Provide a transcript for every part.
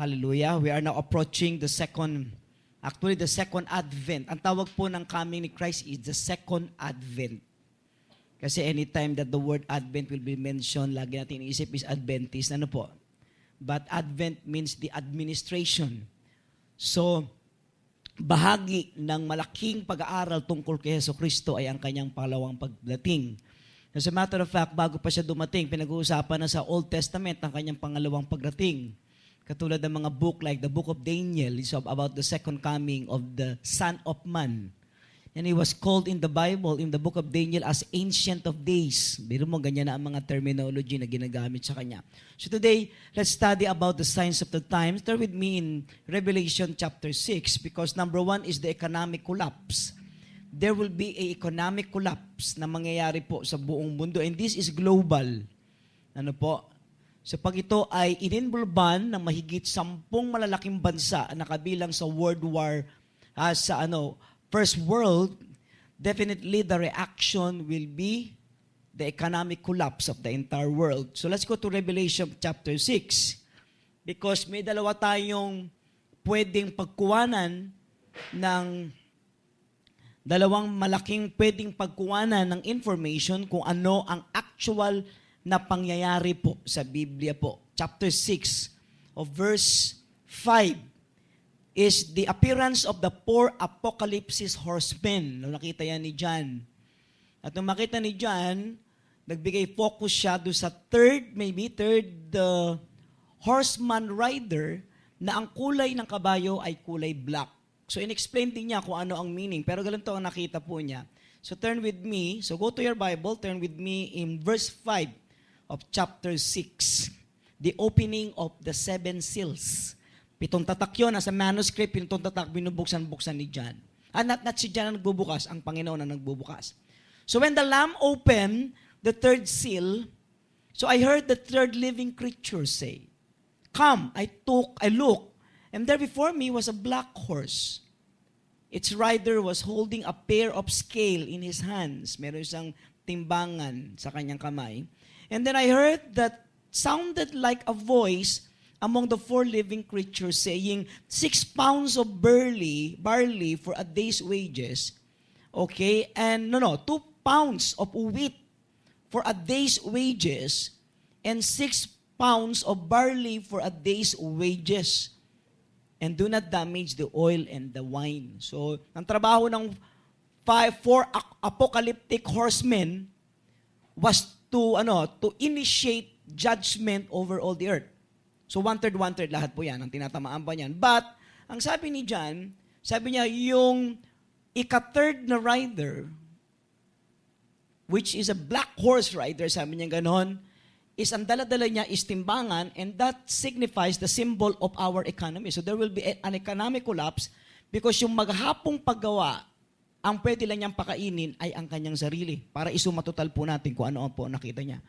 Hallelujah. We are now approaching the second advent. Ang tawag po ng coming ni Christ is the second advent. Kasi anytime that the word advent will be mentioned, lagi natin iniisip is Adventist. Ano po? But advent means the administration. So, bahagi ng malaking pag-aaral tungkol kay Jesucristo ay ang kanyang pangalawang pagdating. As a matter of fact, bago pa siya dumating, pinag-uusapan na sa Old Testament ang kanyang pangalawang pagdating. Katulad ng mga book like the Book of Daniel is about the second coming of the Son of Man. And he was called in the Bible, in the Book of Daniel, as Ancient of Days. Biro mo, ganyan na ang mga terminology na ginagamit sa kanya. So today, let's study about the signs of the times. Turn with me in Revelation chapter 6 because number 1 is the economic collapse. There will be a economic collapse na mangyayari po sa buong mundo. And this is global. Ano po? So pag ito ay ininvolban ng mahigit 10 malalaking bansa na kabilang sa World War, First World, definitely the reaction will be the economic collapse of the entire world. So let's go to Revelation chapter 6 because may dalawa tayong pwedeng pagkuwanan ng dalawang malaking pwedeng pagkuwanan ng information kung ano ang actual na pangyayari po sa Biblia po. Chapter 6 of verse 5 is the appearance of the 4 apocalypse horsemen. Nung nakita yan ni John. At nung makita ni John, nagbigay focus siya doon sa third horseman rider na ang kulay ng kabayo ay kulay black. So in-explain din niya kung ano ang meaning. Pero ganito ang nakita po niya. So turn with me. So go to your Bible. Turn with me in verse 5 of chapter 6. The opening of the 7 seals. 7 tatak yun, nasa manuscript, 7 tatak, binubuksan-buksan ni John. Not si John ang nagbubukas, ang Panginoon ang nagbubukas. So when the Lamb opened the 3rd seal, so I heard the 3rd living creature say, "Come." I looked, and there before me was a black horse. Its rider was holding a pair of scale in his hands. Meron isang timbangan sa kanyang kamay. And then I heard that sounded like a voice among the 4 living creatures saying, 6 pounds of barley for a day's wages, okay, and 2 pounds of wheat for a day's wages, and 6 pounds of barley for a day's wages, and do not damage the oil and the wine. So, ang trabaho ng 4 apocalyptic horsemen was to initiate judgment over all the earth. So one-third lahat po yan, ang tinatamaan pa niyan. But, ang sabi ni John, sabi niya, yung ika-third na rider, which is a black horse rider, sabi niya ganon, is ang dala-dala niya is timbangan, and that signifies the symbol of our economy. So there will be an economic collapse because yung maghapong paggawa, ang pwede lang niyang pakainin ay ang kanyang sarili para isumatotal po natin kung ano po nakita niya.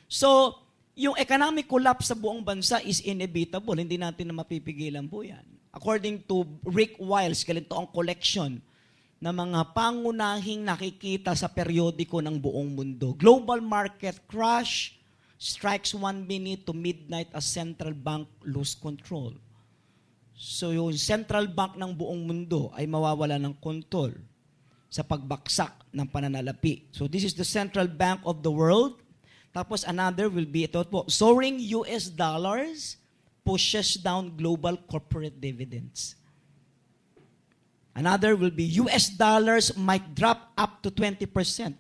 So, yung economic collapse sa buong bansa is inevitable. Hindi natin na mapipigilan po yan. According to Rick Wiles, ganito ang collection ng mga pangunahing nakikita sa periodiko ng buong mundo. Global market crash strikes 1 minute to midnight as central bank lose control. So yung central bank ng buong mundo ay mawawala ng kontrol sa pagbaksak ng pananalapi. So this is the central bank of the world. Tapos another will be ito po, soaring US dollars pushes down global corporate dividends. Another will be US dollars might drop up to 20%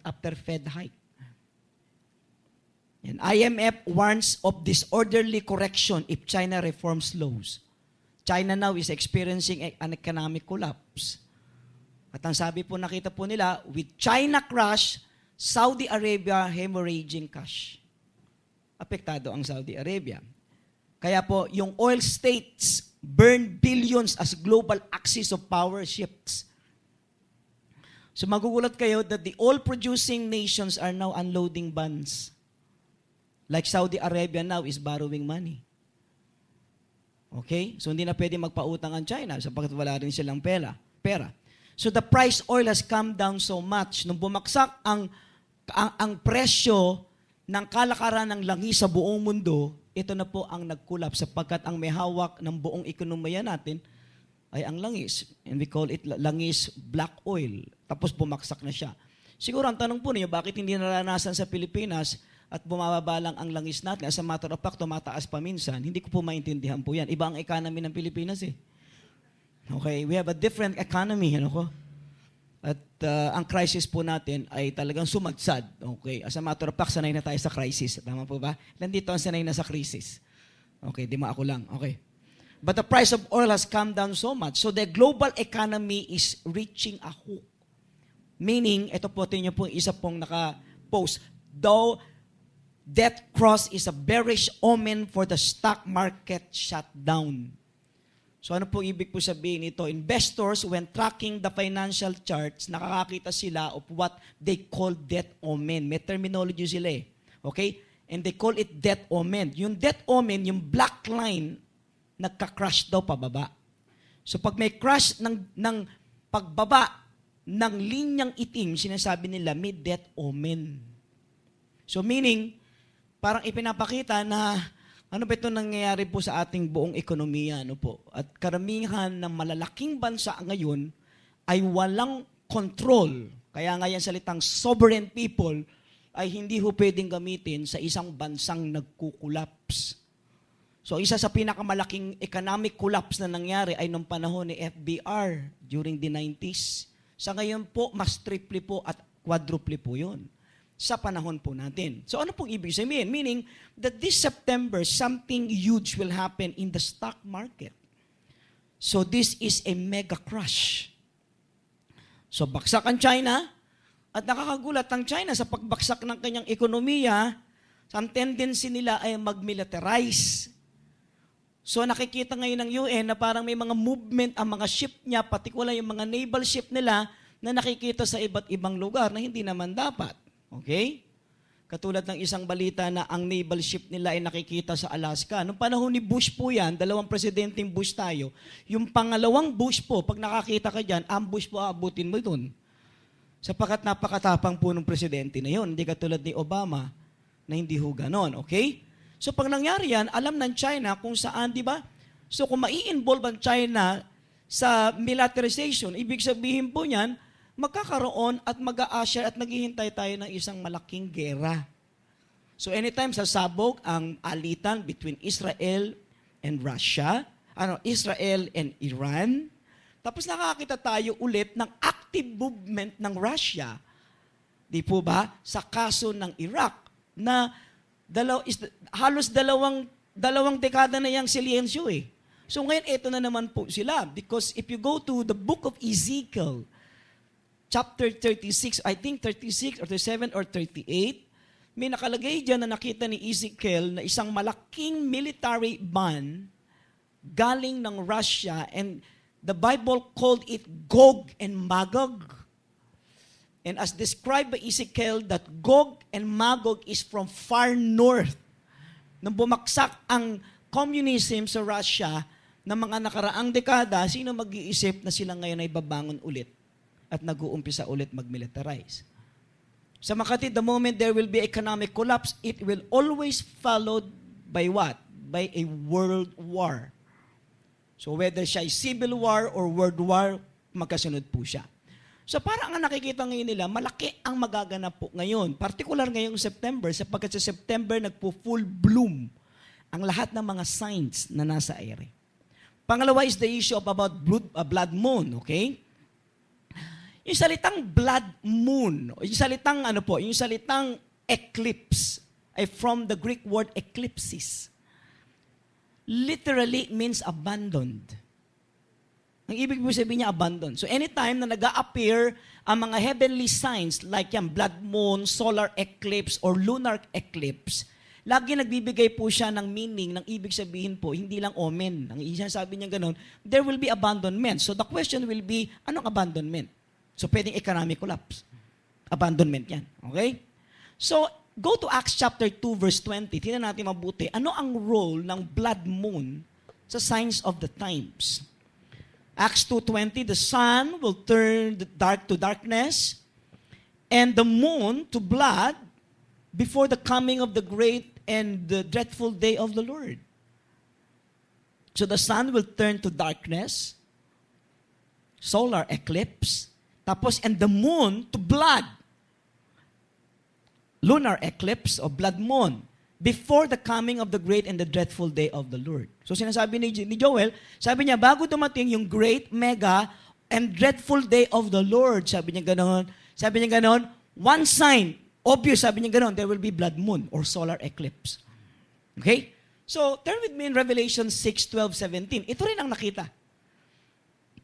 after Fed hike. And IMF warns of disorderly correction if China reforms laws. China now is experiencing an economic collapse. At ang sabi po, nakita po nila, with China crash, Saudi Arabia hemorrhaging cash. Apektado ang Saudi Arabia. Kaya po, yung oil states burn billions as global axis of power shifts. So magugulat kayo that the oil-producing nations are now unloading bonds. Like Saudi Arabia now is borrowing money. Okay? So hindi na pwede magpautang ang China sapagkat wala rin silang pera. So the price oil has come down so much. Nung bumagsak ang presyo ng kalakaran ng langis sa buong mundo, ito na po ang nag-collapse sapagkat ang may hawak ng buong ekonomiya natin ay ang langis. And we call it langis black oil. Tapos bumaksak na siya. Siguro ang tanong po niyo, bakit hindi naranasan sa Pilipinas at bumababa lang ang langis natin? As a matter of fact, tumataas pa minsan. Hindi ko po maintindihan po yan. Iba ang economy ng Pilipinas eh. Okay, we have a different economy. Ano ko? At ang crisis po natin ay talagang sumadsad. Okay, as a matter of fact, sanay na tayo sa crisis. Tama po ba? Nandito ang sanay na sa crisis. Okay, di mo ako lang. Okay. But the price of oil has come down so much. So the global economy is reaching a hook. Meaning, ito po, tingnan po isa pong naka-post. Though death cross is a bearish omen for the stock market shutdown. So ano po ibig po sabihin nito? Investors, when tracking the financial charts, nakakakita sila of what they call death omen. May terminology sila eh. Okay? And they call it death omen. Yung death omen, yung black line, nagka-crash daw pababa. So pag may crash ng pagbaba ng linyang itim, sinasabi nila may death omen. So meaning, parang ipinapakita na ano ba ito nangyayari po sa ating buong ekonomiya? Ano po? At karamihan ng malalaking bansa ngayon ay walang control. Kaya nga yan salitang sovereign people ay hindi ho pwedeng gamitin sa isang bansang nagkukulaps. So isa sa pinakamalaking economic collapse na nangyari ay nung panahon ni FBR during the 90s. Sa ngayon po, mas triple po at quadruple po yun sa panahon po natin. So ano pong ibig sabihin? Meaning that this September, something huge will happen in the stock market. So this is a mega crash. So baksak ang China, at nakakagulat ang China sa pagbaksak ng kanyang ekonomiya, ang tendency nila ay mag-militarize. So nakikita ngayon ng UN na parang may mga movement ang mga ship niya, particular yung mga naval ship nila, na nakikita sa iba't ibang lugar na hindi naman dapat. Okay? Katulad ng isang balita na ang naval ship nila ay nakikita sa Alaska. Noong panahon ni Bush po yan, dalawang presidenteng Bush tayo, yung pangalawang Bush po, pag nakakita ka dyan, ambush po aabutin mo doon. Sapagkat napakatapang po ng presidente na yun. Hindi katulad ni Obama na hindi ho ganon. Okay? So pag nangyari yan, alam ng China kung saan, di ba? So kung mai-involve ang China sa militarization, ibig sabihin po niyan, magkakaroon at mag-a-usher at naghihintay tayo ng isang malaking gera. So anytime sasabog ang alitan between Israel and Russia, Israel and Iran, tapos nakakita tayo ulit ng active movement ng Russia, di po ba, sa kaso ng Iraq, na halos dalawang dekada na yung silensyo eh. So ngayon, ito na naman po sila. Because if you go to the book of Ezekiel, chapter 36, I think 36 or 37 or 38, may nakalagay dyan na nakita ni Ezekiel na isang malaking military band galing ng Russia, and the Bible called it Gog and Magog. And as described by Ezekiel, that Gog and Magog is from far north. Nung bumaksak ang communism sa Russia ng mga nakaraang dekada, sino mag-iisip na sila ngayon ay babangon ulit at nag-uumpisa ulit mag-militarize? Sa Makati, the moment there will be economic collapse, it will always followed by what? By a world war. So whether siya ay civil war or world war, magkasunod po siya. So parang ang nakikita ngayon nila, malaki ang magaganap po ngayon. Particular ngayong September, sapagkat sa September nagpo-full bloom ang lahat ng mga signs na nasa ere. Pangalawa is the issue of about blood moon, okay? Yung salitang blood moon, yung salitang yung salitang eclipse ay from the Greek word eclipsis. Literally means abandoned. Ang ibig po sabihin niya, abandon. So anytime na nag-a-appear ang mga heavenly signs like yan, blood moon, solar eclipse, or lunar eclipse, lagi nagbibigay po siya ng meaning, ng ibig sabihin po, hindi lang omen. Ang sabi niya ganun, there will be abandonment. So the question will be, anong abandonment? So pwedeng economic collapse. Abandonment yan. Okay? So, go to Acts chapter 2 verse 20. Tingnan natin mabuti. Ano ang role ng blood moon sa signs of the times? Acts 2:20, the sun will turn the dark to darkness and the moon to blood before the coming of the great and the dreadful day of the Lord. So the sun will turn to darkness, solar eclipse, tapos and the moon to blood. Lunar eclipse o blood moon before the coming of the great and the dreadful day of the Lord. So sinasabi ni Joel, sabi niya, bago dumating yung great, mega, and dreadful day of the Lord, sabi niya ganon, one sign, obvious, sabi niya ganon, there will be blood moon or solar eclipse. Okay? So, turn with me in Revelation 6:12-17. Ito rin ang nakita.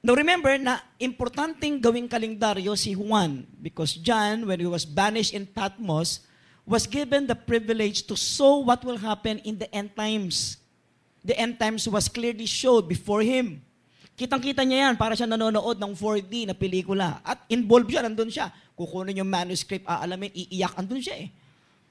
Now remember na importanteng gawing kalendaryo si Juan because John, when he was banished in Patmos, was given the privilege to show what will happen in the end times. The end times was clearly showed before him. Kitang-kita niya yan para siya nanonood ng 4D na pelikula. At involved siya, nandun siya. Kukunin yung manuscript, aalamin, iiyak, andun siya eh.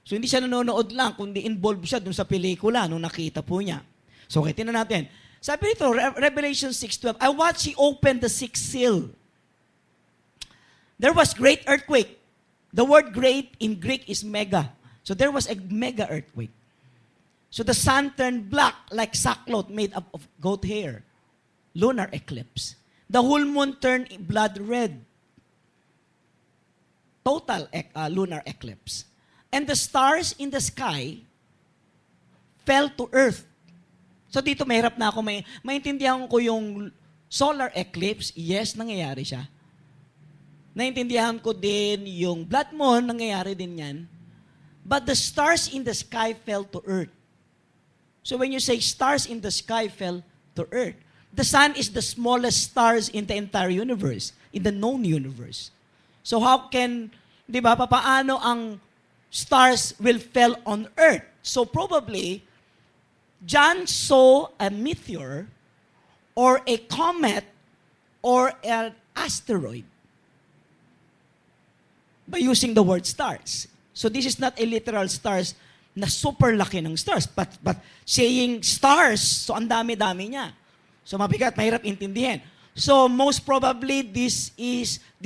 So hindi siya nanonood lang, kundi involved siya dun sa pelikula nung nakita po niya. So okay, tingnan natin. Sabi nito, Revelation 6:12, I watched he opened the sixth seal. There was great earthquake. The word great in Greek is mega. So there was a mega earthquake. So the sun turned black like sackcloth made up of goat hair. Lunar eclipse. The whole moon turned blood red. Total lunar eclipse. And the stars in the sky fell to earth. So dito mahirap na ako, maintindihan ko yung solar eclipse, yes, nangyayari siya. Naintindihan ko din yung blood moon, nangyayari din yan. But the stars in the sky fell to earth. So when you say stars in the sky fell to earth, the sun is the smallest stars in the entire universe, in the known universe. So how can, di ba, paano ang stars will fell on earth? So probably, John saw a meteor or a comet or an asteroid by using the word stars. So this is not a literal stars na super laki ng stars, but saying stars, so ang dami-dami niya. So mabigat, mahirap intindihin. So most probably this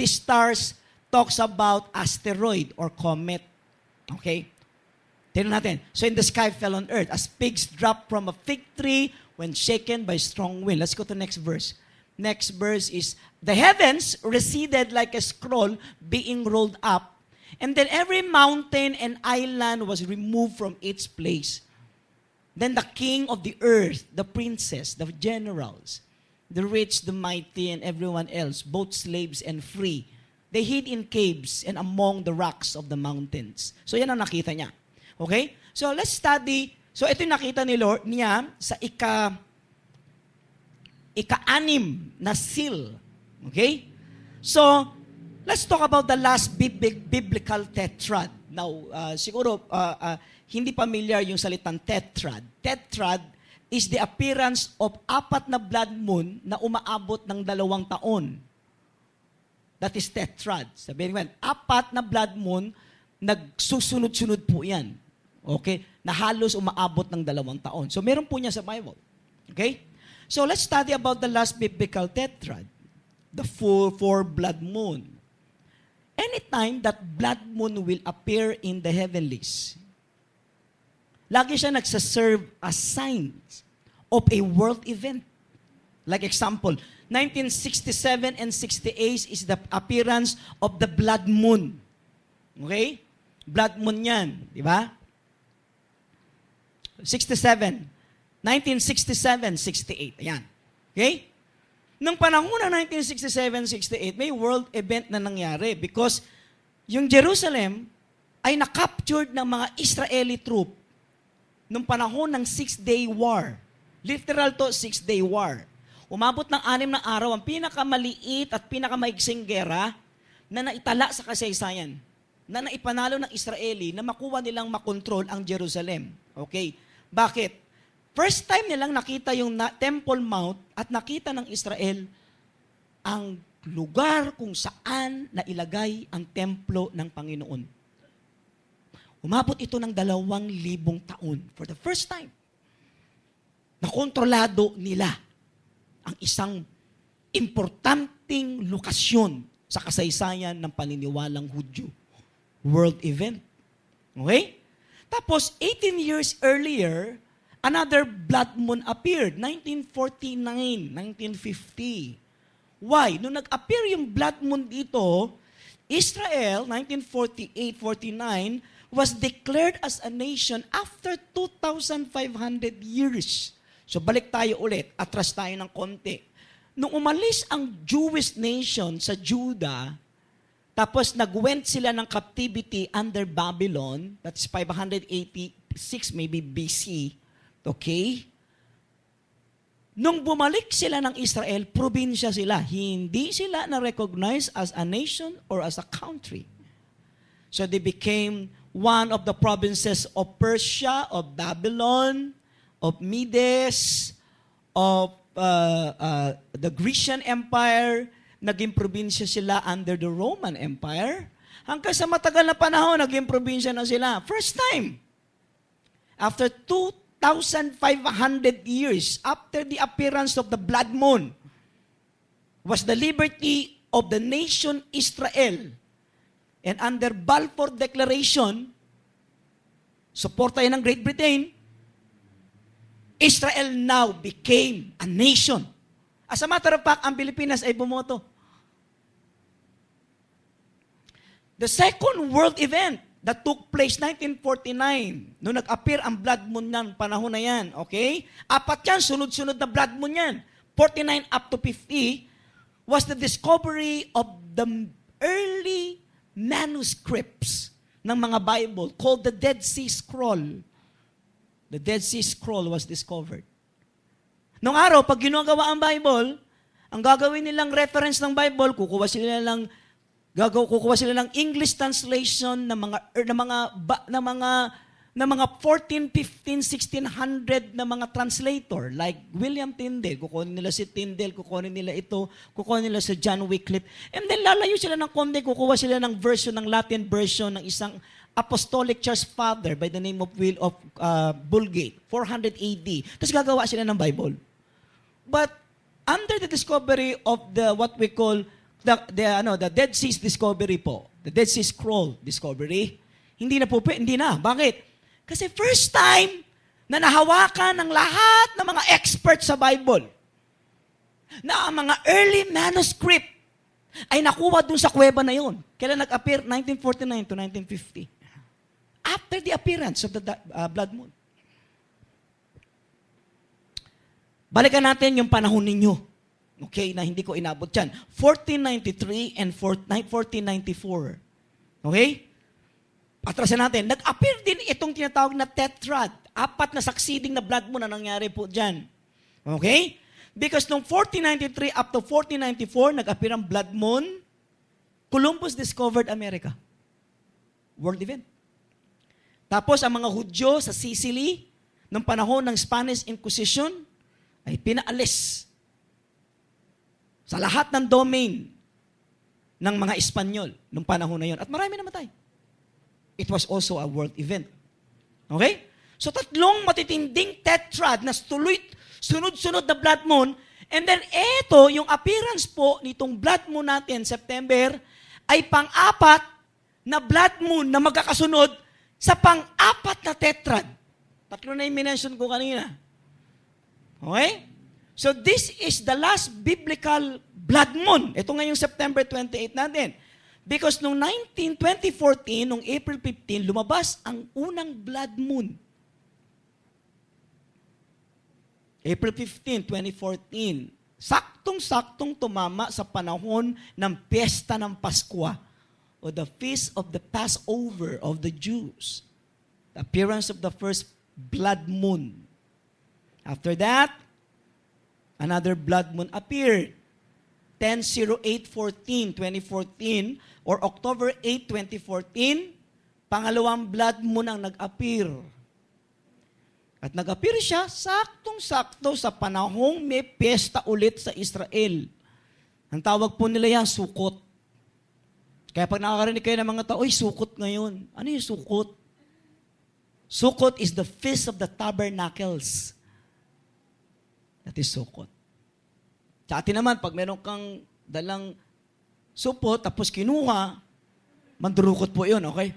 stars talks about asteroid or comet. Okay? Tignan natin. So in the sky fell on earth, as pigs drop from a fig tree when shaken by strong wind. Let's go to next verse. Next verse is, the heavens receded like a scroll being rolled up, and then every mountain and island was removed from its place. Then the king of the earth, the princes, the generals, the rich, the mighty, and everyone else, both slaves and free, they hid in caves and among the rocks of the mountains. So yan ang nakita niya. Okay? So let's study. So ito yung nakita ni Lord niya sa ika-anim na seal. Okay? So, let's talk about the last biblical tetrad. Now, siguro, hindi familiar yung salitang tetrad. Tetrad is the appearance of 4 na blood moon na umaabot ng 2 taon. That is tetrad. Sabihin ko, 4 na blood moon, nagsusunod-sunod po yan. Okay? Na halos umaabot ng 2 taon. So, meron po niya sa Bible. Okay? So, let's study about the last biblical tetrad. The four blood moon. Anytime that blood moon will appear in the heavenlies, lagi siya nagsaserve as signs of a world event. Like example, 1967 and 68 is the appearance of the blood moon. Okay? Blood moon yan. Di ba? 67. 1967, 68. Ayan. Okay? Nung panahon ng 1967, 68, may world event na nangyari because yung Jerusalem ay na-captured ng mga Israeli troop nung panahon ng 6-day war. Literal to, 6-day war. Umabot ng 6 na araw, ang pinakamaliit at pinakamaigsing gera na naitala sa kasaysayan, na naipanalo ng Israeli na makuha nilang makontrol ang Jerusalem. Okay? Bakit? First time nilang nakita yung Temple Mount at nakita ng Israel ang lugar kung saan nailagay ang templo ng Panginoon. Umabot ito ng 2,000 taon. For the first time, nakontrolado nila ang isang importanteng lokasyon sa kasaysayan ng paniniwalang Hudyo. World event. Okay? Tapos, 18 years earlier, another blood moon appeared, 1949, 1950. Why? Nung nag-appear yung blood moon dito, Israel, 1948-49, was declared as a nation after 2,500 years. So balik tayo ulit, atras tayo ng konti. Nung umalis ang Jewish nation sa Judah, tapos nag-went sila ng captivity under Babylon, that's 586 maybe BC, okay? Nung bumalik sila ng Israel, probinsya sila. Hindi sila na-recognize as a nation or as a country. So they became one of the provinces of Persia, of Babylon, of Medes, of the Grecian Empire. Naging probinsya sila under the Roman Empire. Hanggang sa matagal na panahon, naging probinsya na sila. First time. After 2,500 years after the appearance of the blood moon was the liberty of the nation Israel. And under Balfour Declaration, support tayo ng Great Britain, Israel now became a nation. As a matter of fact, ang Pilipinas ay bumoto. The second world event that took place 1949, nung nag-appear ang blood moon ng panahon na yan, okay? Apat yan, sunod-sunod na blood moon yan. 49 up to 50 was the discovery of the early manuscripts ng mga Bible called the Dead Sea Scroll. The Dead Sea Scroll was discovered. Noong araw, pag ginagawa ang Bible, ang gagawin nilang reference ng Bible, kukuha sila ng English translation ng mga 14, 15, 1600 na mga translator like William Tyndale. Kukunin nila si Tyndale, kukunin nila ito, kukunin nila si John Wycliffe. And then lalayo sila ng konti, kukuha sila ng version, ng Latin version ng isang Apostolic Church Father by the name of Vulgate, 400 AD. Tapos gagawa sila ng Bible. But under the discovery of what we call the Dead Sea discovery po, the Dead Sea Scroll discovery, hindi na. Bakit? Kasi first time na nahawakan ng lahat ng mga experts sa Bible na ang mga early manuscript ay nakuha dun sa kuweba na yon. Kailan nag-appear? 1949 to 1950. After the appearance of the blood moon. Balikan natin yung panahon ninyo. Okay, na hindi ko inabot yan. 1493 and 1494. Okay? Atrasan natin. Nag-appear din itong tinatawag na tetrad. Apat na succeeding na blood moon na nangyari po dyan. Okay? Because nung 1493 up to 1494, nag-appear ang blood moon, Columbus discovered America. World event. Tapos ang mga Hudyo sa Sicily, nung panahon ng Spanish Inquisition, ay pinaalis sa lahat ng domain ng mga Espanyol nung panahon na yon. At marami namatay. It was also a world event. Okay? So tatlong matitinding tetrad na sunod-sunod na blood moon, and then eto, yung appearance po nitong blood moon natin, September, ay pang-apat na blood moon na magkakasunod sa pang-apat na tetrad. Tatlo na yung minention ko kanina. Okay? So this is the last biblical blood moon. Ito ngayong September 28 natin. Because noong 2014, noong April 15, lumabas ang unang blood moon. April 15, 2014. Saktong-saktong tumama sa panahon ng piyesta ng Pasko o the feast of the Passover of the Jews. The appearance of the first blood moon. After that, another blood moon appeared. 10/08/14, 2014 or October 8, 2014, pangalawang blood moon ang nag-appear. At nag-appear siya saktong-sakto sa panahong may piyesta ulit sa Israel. Ang tawag po nila yan, Sukot. Kaya pag nakakarinig kayo ng mga tao, Sukot ngayon. Ano yung Sukot? Sukot is the Feast of the Tabernacles. That is Sukot. Sa atin naman, pag meron kang dalang supot, tapos kinuha, mandurukot po yun, okay?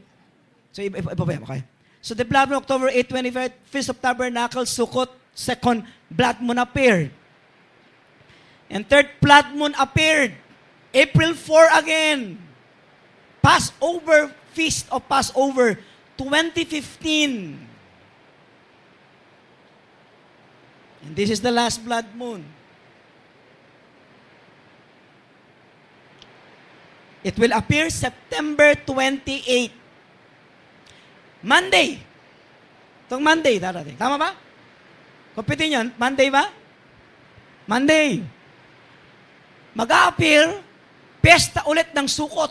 So, iba, okay? So the blood moon, October 8, 25, Feast of Tabernacles, Sukkot, second blood moon appeared. And third blood moon appeared. April 4 again. Passover, Feast of Passover, 2015. And this is the last blood moon. It will appear September 28. Monday. Itong Monday, darating. Tama ba? Kumpitin yun. Monday ba? Monday. Mag-a-appear, pesta ulit ng Sukot.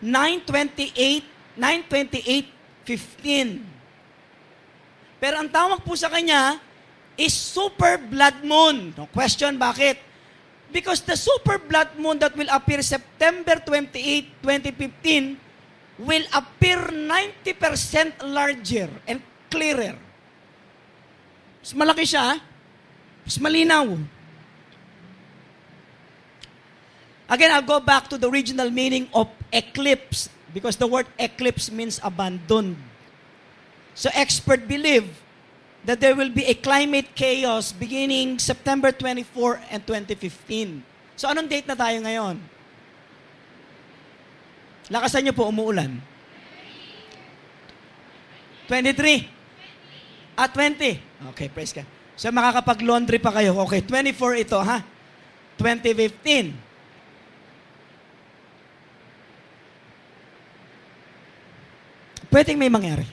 9/28/15. Pero ang tawag po sa kanya is super blood moon. No question, bakit? Because the super blood moon that will appear September 28, 2015 will appear 90% larger and clearer. Mas malaki siya, mas malinaw. Again, I'll go back to the original meaning of eclipse because the word eclipse means abandoned. So experts believe that there will be a climate chaos beginning September 24 and 2015. So anong date na tayo ngayon? Lakasan niyo po, umuulan. 23. 20. Okay, praise God. So makakapag-laundry pa kayo. Okay, 24 ito, ha? 2015. Pwedeng may mangyari.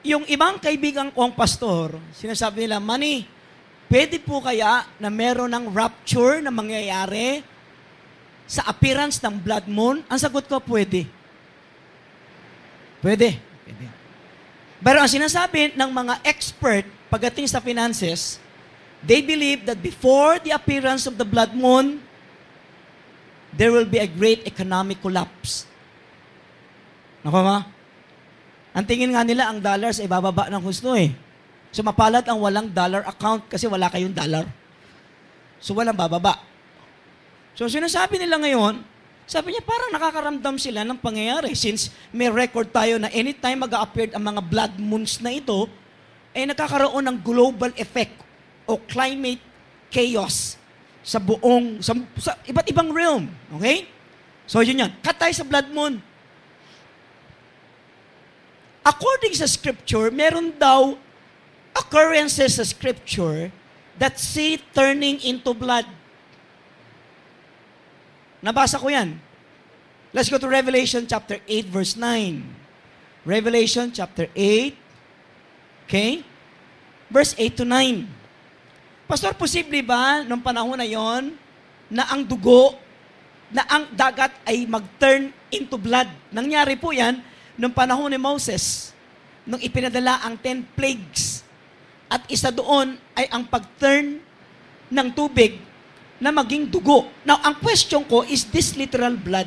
Yung ibang kaibigan kong pastor, sinasabi nila, Manny, pwede po kaya na meron ng rapture na mangyayari sa appearance ng blood moon? Ang sagot ko, pwede. Pwede. Pwede. Pero ang sinasabi ng mga expert pagdating sa finances, they believe that before the appearance of the blood moon, there will be a great economic collapse. Nako ba? Ang tingin nga nila, ang dollars ay bababa ng husto eh. So mapalad ang walang dollar account kasi wala kayong dollar. So walang bababa. So sinasabi nila ngayon, sabi niya parang nakakaramdam sila ng pangyayari since may record tayo na anytime mag-a-appear ang mga blood moons na ito, ay nakakaroon ng global effect o climate chaos sa buong, sa iba't ibang realm. Okay? So yun yan. Katay sa blood moon. According sa scripture, meron daw occurrences sa scripture that see turning into blood. Nabasa ko yan. Let's go to Revelation chapter 8 verse 9. Revelation chapter 8. Okay? Verse 8 to 9. Pastor, posible ba nung panahon na yon na ang dugo, na ang dagat ay mag-turn into blood? Nangyari po yan nung panahon ni Moses, nung ipinadala ang 10 plagues. At isa doon ay ang pag-turn ng tubig na maging dugo. Now, ang question ko, is this literal blood?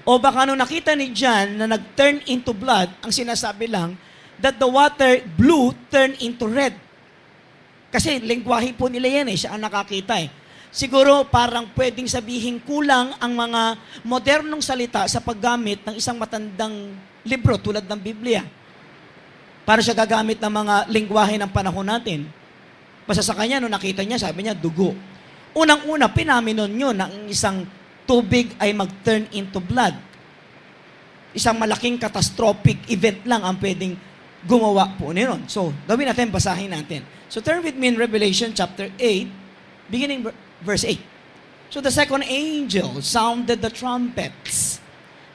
O baka nung nakita ni John na nag-turn into blood, ang sinasabi lang, that the water blue turned into red. Kasi lengguwahe po nila yan eh, siya ang nakakita eh. Siguro parang pwedeng sabihin kulang ang mga modernong salita sa paggamit ng isang matandang libro tulad ng Biblia. Para siya gagamit ng mga lengguwahe ng panahon natin. Basta sa kanya, nung nakita niya, sabi niya, dugo. Unang-una, pinaminon yun na ang isang tubig ay mag-turn into blood. Isang malaking catastrophic event lang ang pwedeng gumawa po niyon. So, gawin natin, basahin natin. So, turn with me in Revelation chapter 8, beginning verse 8. So, the second angel sounded the trumpets.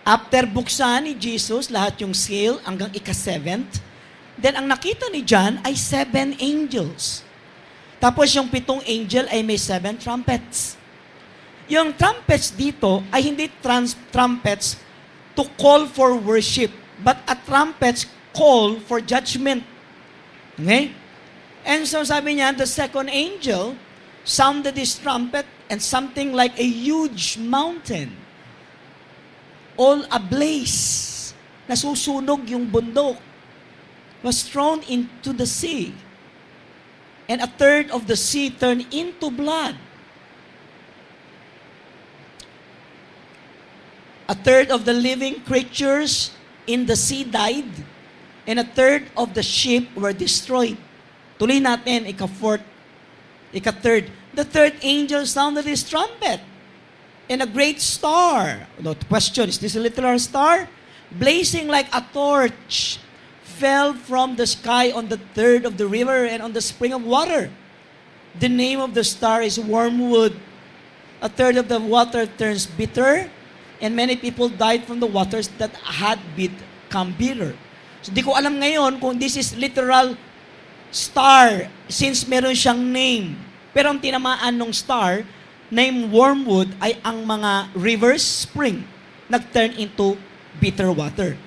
After buksan ni Jesus lahat yung seal hanggang ika-7th, then ang nakita ni John ay 7 angels. Tapos yung 7 angel ay may 7 trumpets. Yung trumpets dito ay hindi trumpets to call for worship, but a trumpets call for judgment. Okay? And so sabi niya, the second angel sounded his trumpet and something like a huge mountain, all ablaze, nasusunog yung bundok, was thrown into the sea. And a third of the sea turned into blood. A third of the living creatures in the sea died, and a third of the sheep were destroyed. Tuloy natin, ika-fourth, ika-third. The third angel sounded his trumpet, and a great star, no question, is this a literal star? Blazing like a torch, fell from the sky on the third of the river and on the spring of water. The name of the star is wormwood. A third of the water turns bitter, and many people died from the waters that had become bitter. So di ko alam ngayon kung this is literal star since meron siyang name. Pero ang tinamaan ng star, named wormwood, ay ang mga rivers, spring, nag-turn into bitter water.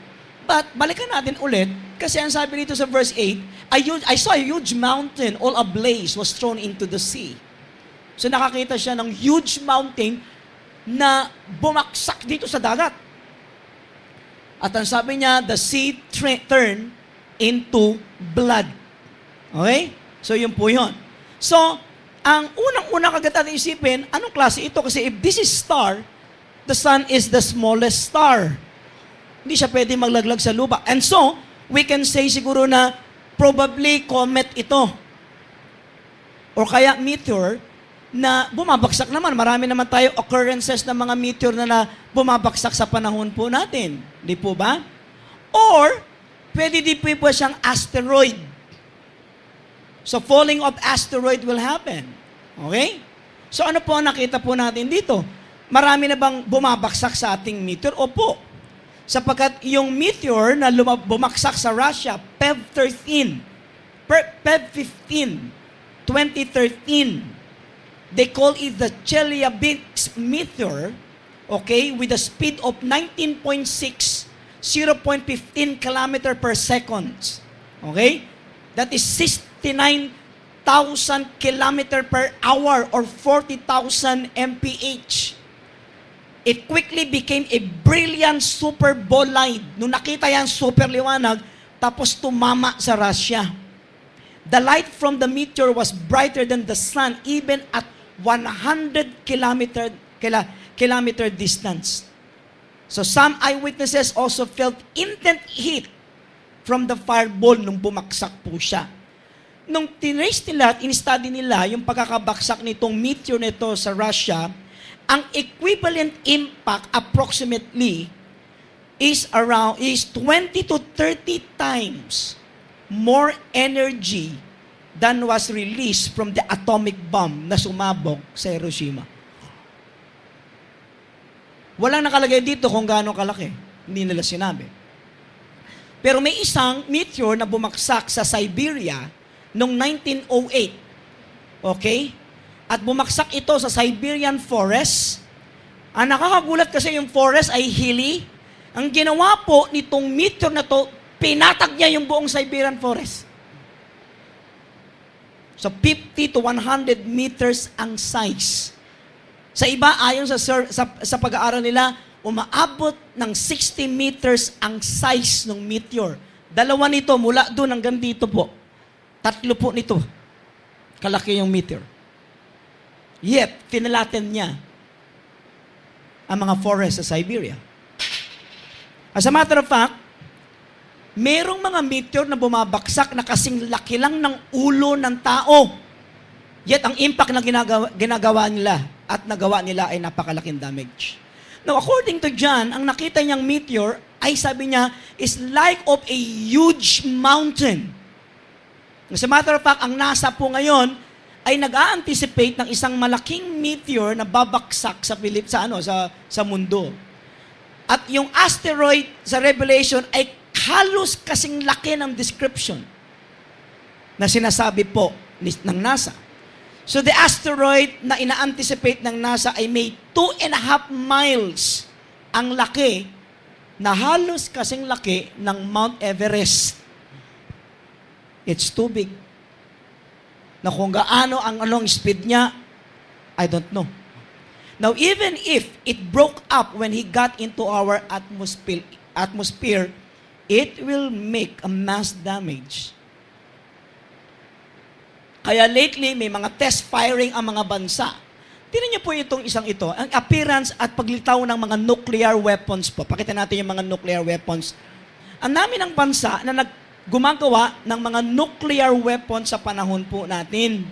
But balikan natin ulit, kasi ang sabi dito sa verse 8, I saw a huge mountain, all ablaze, was thrown into the sea. So nakakita siya ng huge mountain na bumaksak dito sa dagat. At ang sabi niya, the sea turned into blood. Okay? So yun po yun. So, ang unang-una kagad natin isipin, anong klase ito? Kasi if this is star, the sun is the smallest star. Hindi siya pwede maglaglag sa lupa. And so, we can say siguro na probably comet ito. Or kaya meteor na bumabagsak naman. Marami naman tayo occurrences ng mga meteor na bumabagsak sa panahon po natin. Di po ba? Or, pwede din po siyang asteroid. So, falling of asteroid will happen. Okay? So, ano po ang nakita po natin dito? Marami na bang bumabagsak sa ating meteor? Opo. Sapagkat yung meteor na bumaksak sa Russia, PEV-13, PEV-15, 2013, they call it the Chelyabinsk meteor, okay, with a speed of 19.6, 0.15 kilometer per second. Okay? That is 69,000 kilometer per hour or 40,000 mph. It quickly became a brilliant super bolide. Nung nakita yan, super liwanag, tapos tumama sa Russia. The light from the meteor was brighter than the sun, even at 100 kilometer distance. So some eyewitnesses also felt intense heat from the fireball nung bumaksak po siya. Nung tinrace nila at in-study nila yung pagkakabaksak nitong meteor nito sa Russia, ang equivalent impact approximately is 20 to 30 times more energy than was released from the atomic bomb na sumabog sa Hiroshima. Walang nakalagay dito kung gaano kalaki. Hindi nila sinabi. Pero may isang meteor na bumaksak sa Siberia noong 1908. Okay? At bumaksak ito sa Siberian forest. Ang nakakagulat kasi yung forest ay hilly. Ang ginawa po nitong meteor na to, pinatag niya yung buong Siberian forest. So 50 to 100 meters ang size. Sa iba, ayon sa pag-aaral nila, umaabot ng 60 meters ang size ng meteor. Dalawa nito, mula doon hanggang dito po. 3 po nito. Kalaki yung meteor. Yet, pinalaten niya ang mga forest sa Siberia. As a matter of fact, merong mga meteor na bumabaksak na kasing laki lang ng ulo ng tao. Yet, ang impact na ginagawa nila at nagawa nila ay napakalaking damage. Now, according to John, ang nakita niyang meteor ay sabi niya, is like of a huge mountain. As a matter of fact, ang NASA po ngayon ay nag-a-anticipate ng isang malaking meteor na babaksak sa mundo. At yung asteroid sa Revelation ay halos kasing laki ng description na sinasabi po ng NASA. So the asteroid na ina-anticipate ng NASA ay may 2.5 miles ang laki na halos kasing laki ng Mount Everest. It's too big. Na kung gaano anong speed niya, I don't know. Now, even if it broke up when he got into our atmosphere, it will make a mass damage. Kaya lately, may mga test firing ang mga bansa Tingnan niyo po itong isang ito, ang appearance at paglitaw ng mga nuclear weapons po. Pakita natin yung mga nuclear weapons. Ang dami ng bansa na gumagawa ng mga nuclear weapons sa panahon po natin.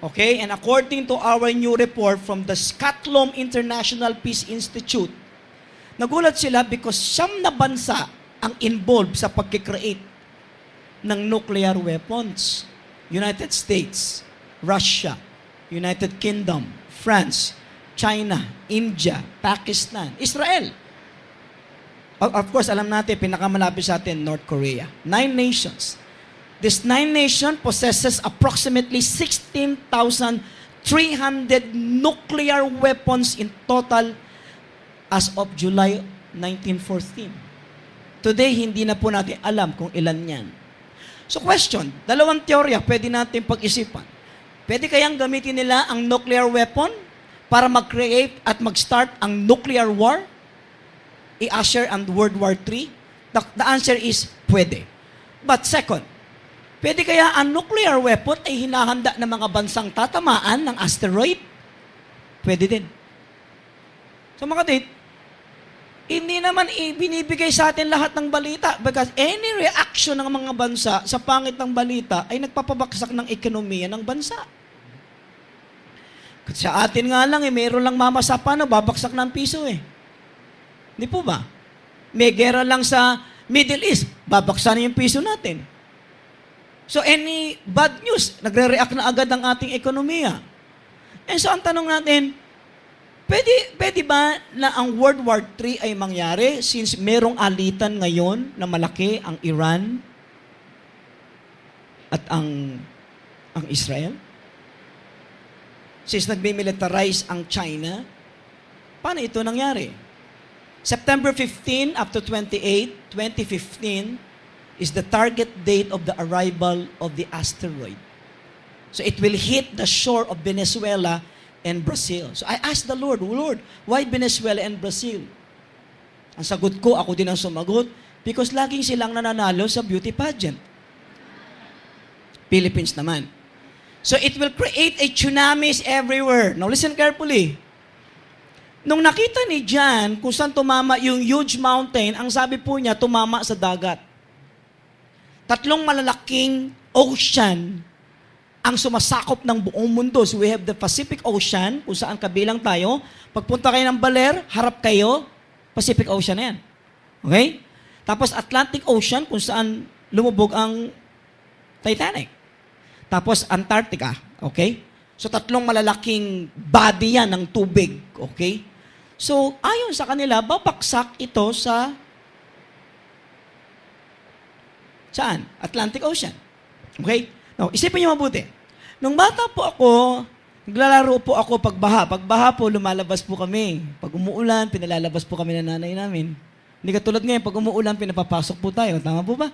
Okay? And according to our new report from the Scotland International Peace Institute, nagulat sila because 9 na bansa ang involved sa pagkikreate ng nuclear weapons. United States, Russia, United Kingdom, France, China, India, Pakistan, Israel. Of course, alam natin, pinakamalapit sa atin, North Korea. 9 nations. This 9 nation possesses approximately 16,300 nuclear weapons in total as of July 1914. Today, hindi na po natin alam kung ilan yan. So question, 2 teorya pwede natin pag-isipan. Pwede kayang gamitin nila ang nuclear weapon para mag-create at mag-start ang nuclear war? I-usher ang World War III? The answer is pwede. But second, pwede kaya ang nuclear weapon ay hinahanda ng mga bansang tatamaan ng asteroid? Pwede din. So mga kapatid, hindi naman binibigay sa atin lahat ng balita because any reaction ng mga bansa sa pangit ng balita ay nagpapabaksak ng ekonomiya ng bansa. Kasi sa atin nga lang, mayroon lang mamasa pa na babaksak ng piso eh. Hindi po ba? May gera lang sa Middle East, babaksan na yung piso natin. So any bad news, nagre-react na agad ang ating ekonomiya. And so ang tanong natin, pwede ba na ang World War III ay mangyari since merong alitan ngayon na malaki ang Iran at ang Israel? Since nagme-militarize ang China, paano ito nangyari? September 15 up to 28, 2015 is the target date of the arrival of the asteroid. So it will hit the shore of Venezuela and Brazil. So I asked the Lord, Lord, why Venezuela and Brazil? Ang sagot ko, ako din ang sumagot, because laging silang nananalo sa beauty pageant. Philippines naman. So it will create a tsunamis everywhere. Now listen carefully. Nung nakita ni John kung saan tumama yung huge mountain, ang sabi po niya, tumama sa dagat. 3 malalaking ocean ang sumasakop ng buong mundo. So we have the Pacific Ocean, kung saan kabilang tayo. Pagpunta kayo ng Baler, harap kayo, Pacific Ocean na yan. Okay? Tapos Atlantic Ocean, kung saan lumubog ang Titanic. Tapos Antarctica. Okay? So 3 malalaking body yan ng tubig. Okay? So ayon sa kanila, babaksak ito sa saan? Atlantic Ocean. Okay? Now, isipin niyo mabuti. Nung bata po ako, naglalaro po ako pagbaha. Pagbaha po, lumalabas po kami. Pag umuulan, pinalalabas po kami ng nanay namin. Hindi katulad ngayon, pag umuulan, pinapapasok po tayo. Tama po ba?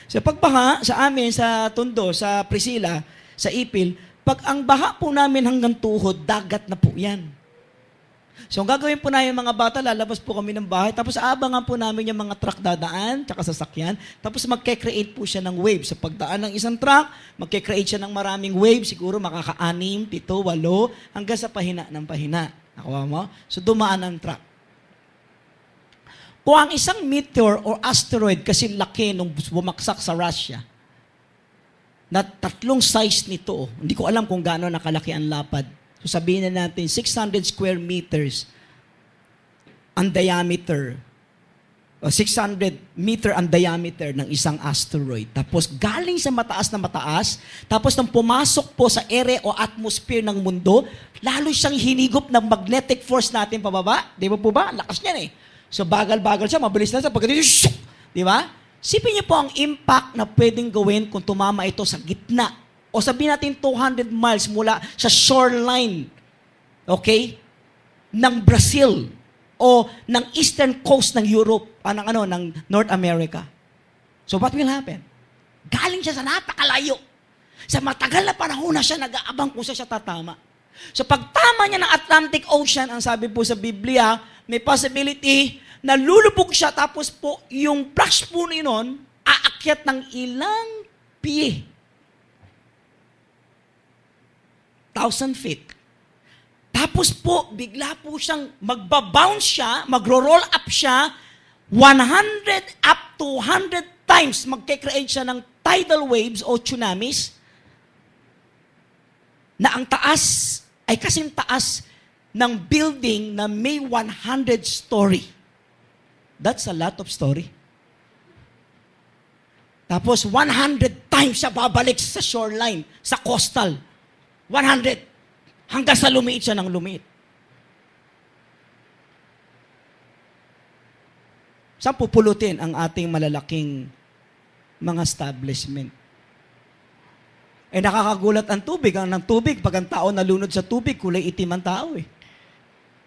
So pagbaha, sa amin, sa Tondo, sa Priscilla, sa Ipil, pag ang baha po namin hanggang tuhod, dagat na po yan. So, ang gagawin po namin mga bata, lalabas po kami ng bahay, tapos aabangan po namin yung mga truck dadaan, tsaka sasakyan, tapos magke-create po siya ng wave. Sa pagdaan ng isang truck, magke-create siya ng maraming wave, siguro makaka-6, 7, 8, hanggang sa pahina ng pahina. Nakuha mo? So, dumaan ang truck. Kung ang isang meteor or asteroid kasi laki nung bumaksak sa Russia, na 3 size nito, hindi ko alam kung gaano nakalaki ang lapad. So sabihin na natin, 600 square meters ang diameter, o 600 meter ang diameter ng isang asteroid. Tapos galing sa mataas na mataas, tapos nang pumasok po sa ere o atmosphere ng mundo, lalo siyang hinigop ng magnetic force natin pababa. Di ba po ba? Lakas niyan eh. So bagal-bagal siya, mabilis na siya. Pagkatapos, di ba? Sipin niyo po ang impact na pwedeng gawin kung tumama ito sa gitna. O sabihin natin 200 miles mula sa shoreline, okay, ng Brazil o ng eastern coast ng Europe, ng North America. So what will happen? Galing siya sa napakalayo. Sa matagal na panahon na siya nag-aabang kung siya tatama. So pagtama niya ng Atlantic Ocean, ang sabi po sa Biblia, may possibility na lulubog siya tapos po yung flash po nun aakyat ng ilang piye. 1,000 feet. Tapos po, bigla po siyang magbabounce siya, magro-roll up siya, 100 up to 100 times magkikreate siya ng tidal waves o tsunamis na ang taas ay kasing taas ng building na may 100 story. That's a lot of story. Tapos 100 times siya babalik sa shoreline, sa coastal. 100. Hanggang sa lumiit siya ng lumiit. Saan pupulutin ang ating malalaking mga establishment? Eh nakakagulat ang tubig. Ang tubig, pag ang tao nalunod sa tubig, kulay itim ang tao eh.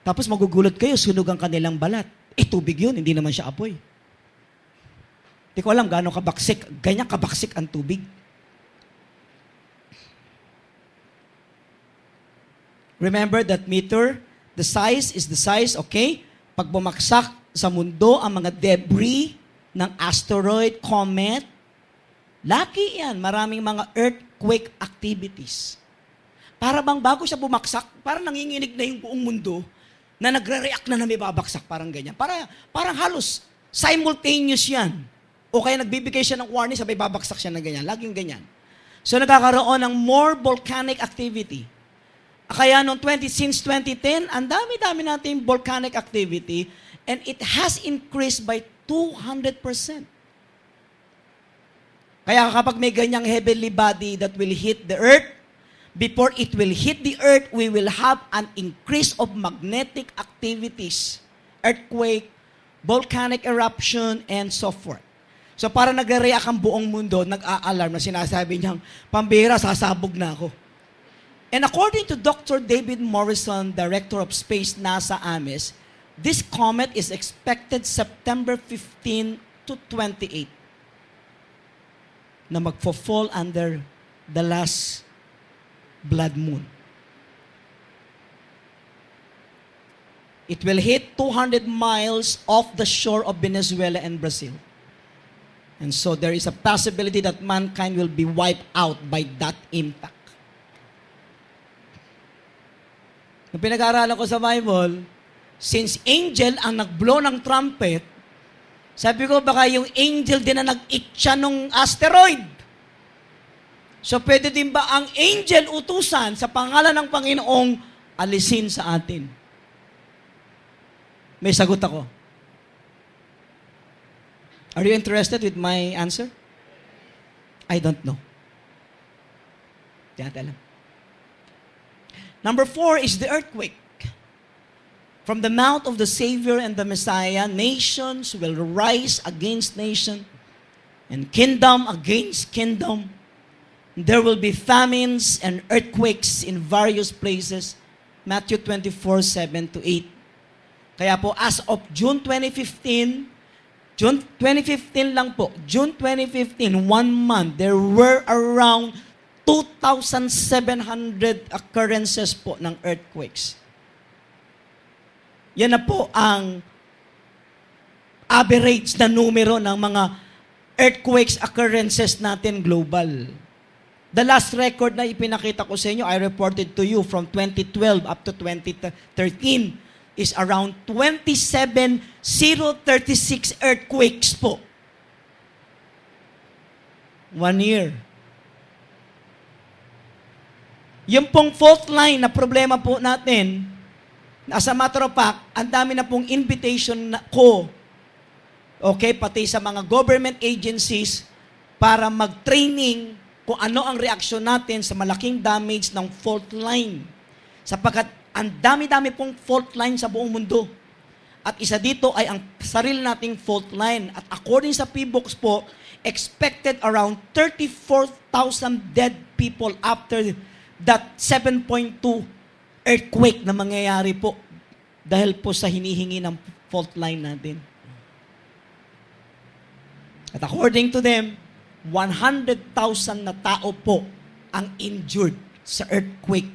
Tapos magugulat kayo, sunog ang kanilang balat. Eh tubig yun, hindi naman siya apoy. Hindi ko alam gaano kabaksik. Ganyan kabaksik ang tubig. Remember that meter, the size is the size, okay? Pag bumaksak sa mundo ang mga debris ng asteroid, comet, laki yan, maraming mga earthquake activities. Para bang bago siya bumaksak, parang nanginginig na yung buong mundo na nagre-react na may babaksak, parang ganyan. Parang halos simultaneous yan. O kaya nagbibigay siya ng warning, sabay babaksak siya na ganyan. Laging ganyan. So nagkakaroon ng more volcanic activity. Kaya since 2010, ang dami-dami natin volcanic activity and it has increased by 200%. Kaya kapag may ganyang heavenly body that will hit the earth, before it will hit the earth, we will have an increase of magnetic activities, earthquake, volcanic eruption, and so forth. So para nag-react ang buong mundo, nag-a-alarm na sinasabi niyang, pambira, sasabog na ako. And according to Dr. David Morrison, Director of Space, NASA Ames, this comet is expected September 15 to 28 na magfo-fall under the last blood moon. It will hit 200 miles off the shore of Venezuela and Brazil. And so there is a possibility that mankind will be wiped out by that impact. Nung pinag-aaralan ko sa Bible, since angel ang nag-blow ng trumpet, sabi ko baka yung angel din na nag-itcha nung asteroid. So pwede din ba ang angel utusan sa pangalan ng Panginoong alisin sa atin? May sagot ako. Are you interested with my answer? I don't know. Di natin alam. Number 4 is the earthquake. From the mouth of the Savior and the Messiah, nations will rise against nation, and kingdom against kingdom. There will be famines and earthquakes in various places. Matthew 24:7 to 8. Kaya po, as of June 2015 lang po, June 2015, 1 month, there were around 2,700 occurrences po ng earthquakes. Yan na po ang average na numero ng mga earthquakes occurrences natin global. The last record na ipinakita ko sa inyo, I reported to you from 2012 up to 2013, is around 27,036 earthquakes po. 1 year. Yung pong fault line na problema po natin, as a matter of fact, ang dami na pong invitation na ko, okay, pati sa mga government agencies, para mag-training kung ano ang reaksyon natin sa malaking damage ng fault line. Sapagkat ang dami-dami pong fault line sa buong mundo. At isa dito ay ang sarili nating fault line. At according sa PBOX po, expected around 34,000 dead people after that 7.2 earthquake na mangyayari po dahil po sa hinihingi ng fault line natin. At according to them, 100,000 na tao po ang injured sa earthquake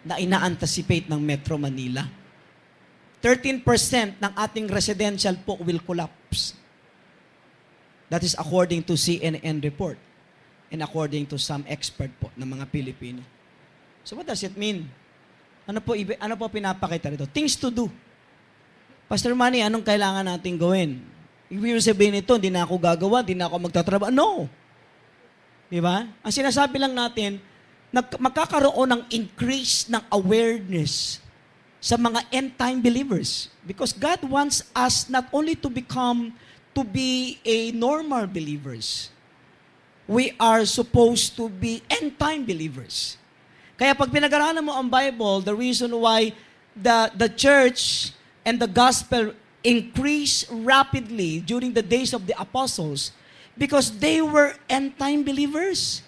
na ina-anticipate ng Metro Manila. 13% ng ating residential po will collapse. That is according to CNN report and according to some expert po ng mga Pilipino. So what does it mean? Ano po pinapakita rito? Things to do. Pastor Manny, anong kailangan natin gawin? Ibig sabihin nito, hindi na ako gagawa, hindi na ako magtatrabaho. No. Di ba? Ang sinasabi lang natin, magkakaroon ng increase ng awareness sa mga end-time believers. Because God wants us not only to be a normal believers. We are supposed to be end-time believers. Kaya pag pinag-aralan mo ang Bible, the reason why the church and the gospel increased rapidly during the days of the apostles, because they were end-time believers.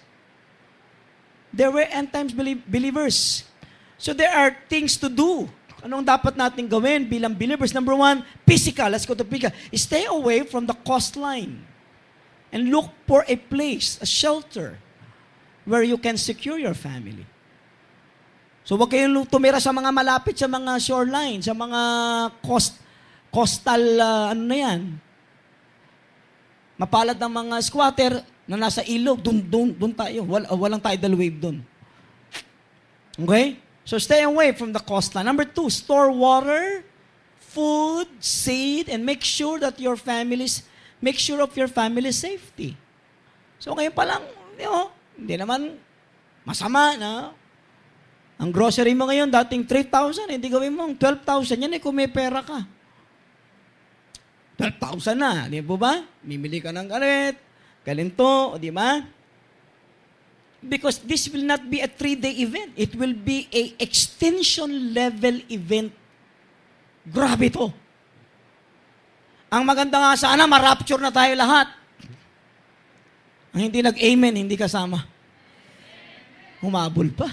They were end-time believers. So there are things to do. Anong dapat natin gawin bilang believers? Number one, physical. Let's go to physical. Stay away from the coastline and look for a place, a shelter, where you can secure your family. So huwag kayong tumira sa mga malapit sa mga shoreline, sa mga coastal, ano na yan, mapalad ng mga squatter na nasa ilog, dun tayo. Walang tidal wave dun. Okay? So stay away from the coastline. Number two, store water, food, seed, and make sure of your family's safety. So ngayon pa lang, hindi naman masama na. Ang grocery mo ngayon, dating 3,000, hindi gawin mo 12,000. Yan kung may pera ka. 12,000 na, di po ba? Mimili ka ng ganito, di ba? Because this will not be a 3-day event. It will be a extension level event. Grabe to. Ang maganda nga sana, ma-rapture na tayo lahat. Ang hindi nag-amen, hindi kasama. Humabol pa.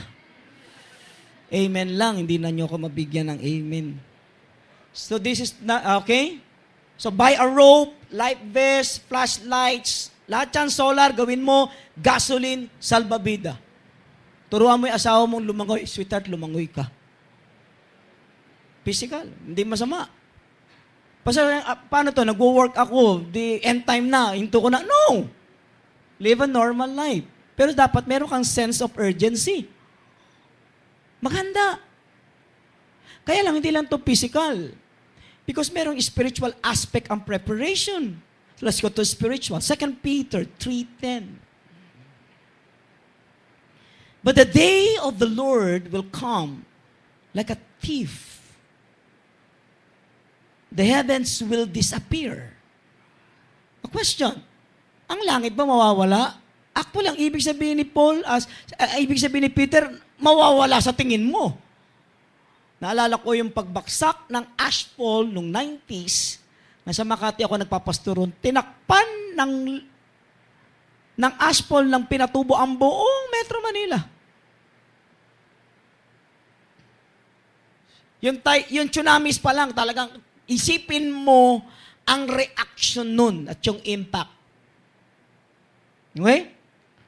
Amen lang, hindi na nyo ako mabigyan ng amen. So this is not, okay? So buy a rope, life vest, flashlights, lahat yan solar, gawin mo, gasoline, salbabida. Turuan mo yung asawa mong lumangoy, sweetheart, lumangoy ka. Physical, hindi masama. Paano to? Nagwo-work ako, the end time na, hinto ko na. No! Live a normal life. Pero dapat meron kang sense of urgency. Maganda. Kaya lang, hindi lang to physical. Because merong spiritual aspect ang preparation. So let's go to spiritual. 2 Peter 3:10. But the day of the Lord will come like a thief. The heavens will disappear. A question, ang langit ba mawawala? Actually, ang ibig sabihin ni ibig sabihin ni Peter, mawawala sa tingin mo. Naalala ko yung pagbaksak ng ashfall nung 90s, nasa Makati ako nagpapastoron, tinakpan ng ashfall ng pinatubo ang buong Metro Manila. Yung tsunamis pa lang, talagang isipin mo ang reaction nun at yung impact. Okay?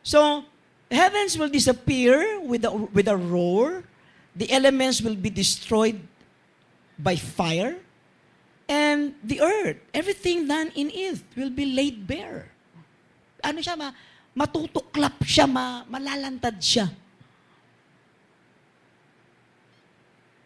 So, heavens will disappear with a roar. The elements will be destroyed by fire. And the earth, everything done in it will be laid bare. Ano siya? Matutuklap siya, malalantad siya.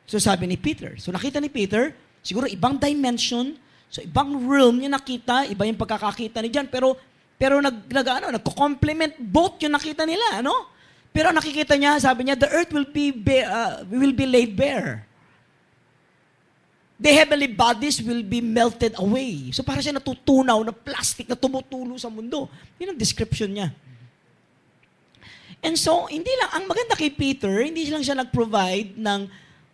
So sabi ni Peter. So nakita ni Peter, siguro ibang dimension, so ibang realm niya nakita, iba yung pagkakakita ni John, pero nagko-complement both yung nakita nila, ano? Pero nakikita niya, sabi niya, the earth will be laid bare. The heavenly bodies will be melted away. So para siya natutunaw na plastic na tumutulo sa mundo. Yun ang description niya. And so, hindi lang, ang maganda kay Peter, hindi lang siya nag-provide ng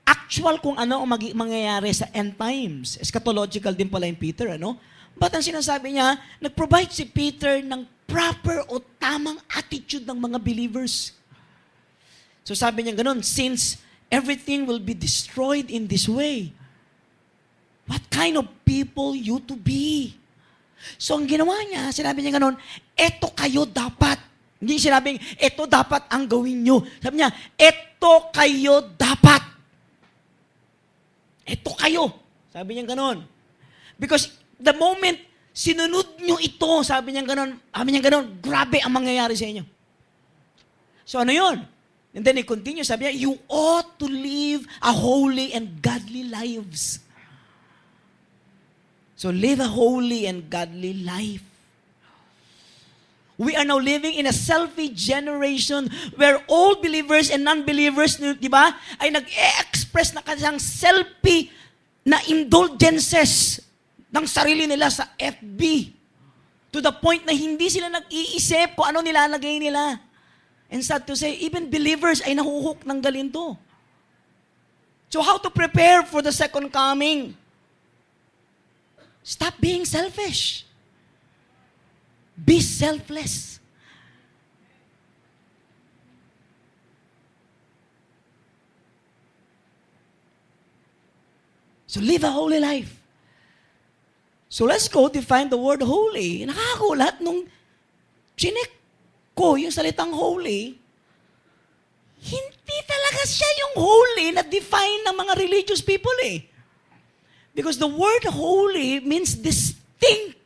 actual kung ano ang mangyayari sa end times. Eschatological din pala yung Peter, ano? But ang sinasabi niya, nag-provide si Peter ng proper o tamang attitude ng mga believers. So sabi niya ganun, since everything will be destroyed in this way, what kind of people you to be? So ang ginawa niya, sinabi niya ganun, eto kayo dapat. Hindi sinabing, eto dapat ang gawin nyo. Sabi niya, eto kayo dapat. Eto kayo. Sabi niya ganun. Because the moment sinunod nyo ito, sabi niya ganun, grabe ang mangyayari sa inyo. So ano yun? And then he continues, sabi niya, you ought to live a holy and godly lives. So live a holy and godly life. We are now living in a selfie generation where all believers and non-believers, di ba, ay nag-e-express na kanilang selfie na indulgences ng sarili nila sa FB. To the point na hindi sila nag-iisip kung ano nilalagay nila. And sad to say, even believers ay nahuhuk ng galinto. So how to prepare for the second coming? Stop being selfish. Be selfless. So live a holy life. So let's go define the word holy. Nakakagulat nung chinek ko yung salitang holy, hindi talaga siya yung holy na define ng mga religious people eh. Because the word holy means distinct.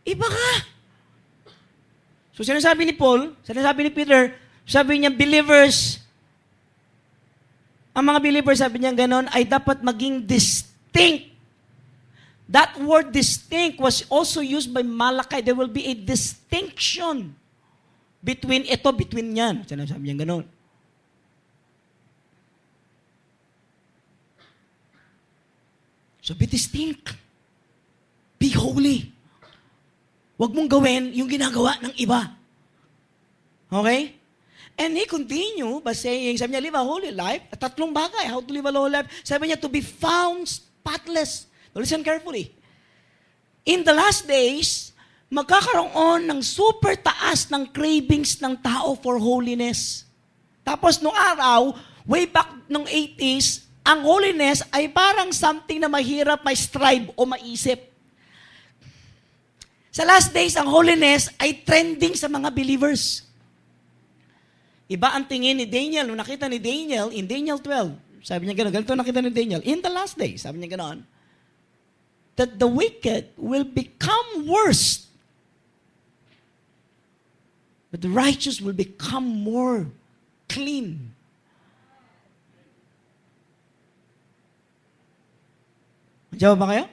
Iba ka. So sinasabi ni Paul, sinasabi ni Peter, sabi niya believers, ang mga believers, sabi niya ganon, ay dapat maging distinct. That word distinct was also used by Malachi. There will be a distinction between yan. Sabi niya ganon. So be distinct. Be holy. Huwag mong gawin yung ginagawa ng iba. Okay? And he continue by saying, sabi niya, live a holy life. Tatlong bagay, how to live a holy life. Sabi niya, to be found spotless. Now listen carefully. In the last days, magkakaroon ng super taas ng cravings ng tao for holiness. Tapos nung araw, way back nung 80s, ang holiness ay parang something na mahirap ma-strive o maisip. Sa last days, ang holiness ay trending sa mga believers. Iba ang tingin ni Daniel. Nung nakita ni Daniel, in Daniel 12, sabi niya gano'n, ganito nakita ni Daniel, in the last days, sabi niya gano'n, that the wicked will become worse, but the righteous will become more clean. Jawab ba kayo?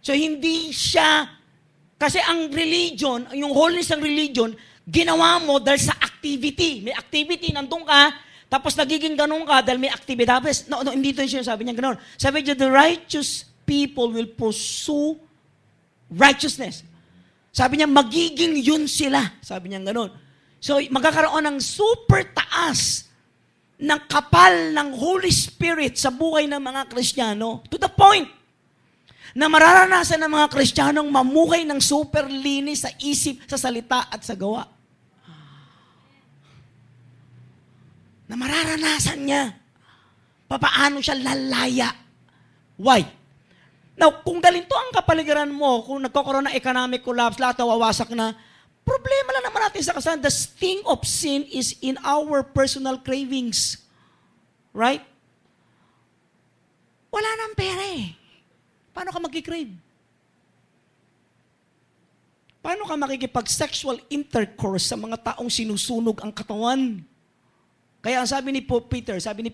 So hindi siya, kasi ang religion, yung holiness ng religion, ginawa mo dahil sa activity. May activity, nandun ka, tapos nagiging ganun ka dahil may activity. Tapos, hindi ito yung sabi niya ganun. Sabi niya, the righteous people will pursue righteousness. Sabi niya, magiging yun sila. Sabi niya ganun. So, magkakaroon ng super taas ng kapal ng Holy Spirit sa buhay ng mga Kristiyano. To the point na mararanasan ng mga Kristiyanong mamuhay ng super linis sa isip, sa salita at sa gawa. Na mararanasan niya. Papaano siya lalaya. Why? Now, kung galinto ang kapaligiran mo, kung nagkakaroon ng economic collapse, lahat nawawasak na, problema lang naman natin sa kasalanan. The sting of sin is in our personal cravings. Right? Wala nang pera eh. Paano ka mag-crave? Paano ka makikipag-sexual intercourse sa mga taong sinusunog ang katawan? Kaya ang sabi ni Peter, sabi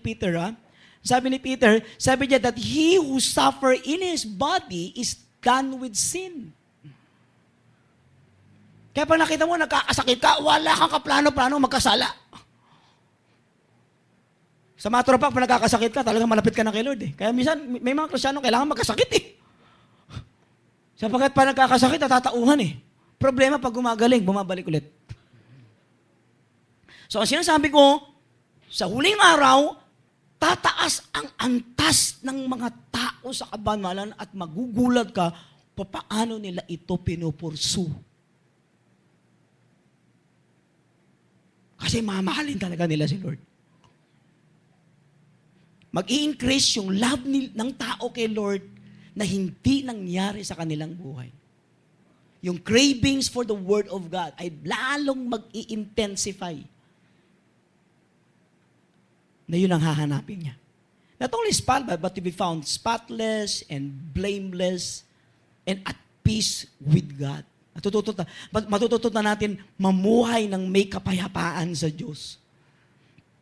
niya that he who suffer in his body is done with sin. Kaya pag nakita mo, nagkakasakit ka, wala kang kaplano-plano magkasala. Sa mga tropa, pag nagkakasakit ka, talagang malapit ka na kay Lord eh. Kaya minsan, may mga Kristiyanong kailangan magkasakit eh. Sapagkat pag nagkakasakit, natatauhan eh. Problema pag gumagaling, bumabalik ulit. So, ang sinasabi ko, sa huling araw, tataas ang antas ng mga tao sa kabanalan at magugulat ka paano nila ito pinupursu. Kasi mamahalin talaga nila si Lord. Mag-i-increase yung love ng tao kay Lord na hindi nangyari sa kanilang buhay. Yung cravings for the Word of God ay lalong mag-i-intensify. Na yun ang hahanapin niya. Not only spot, but to be found spotless and blameless and at peace with God. Matututo na natin mamuhay ng may kapayapaan sa Diyos.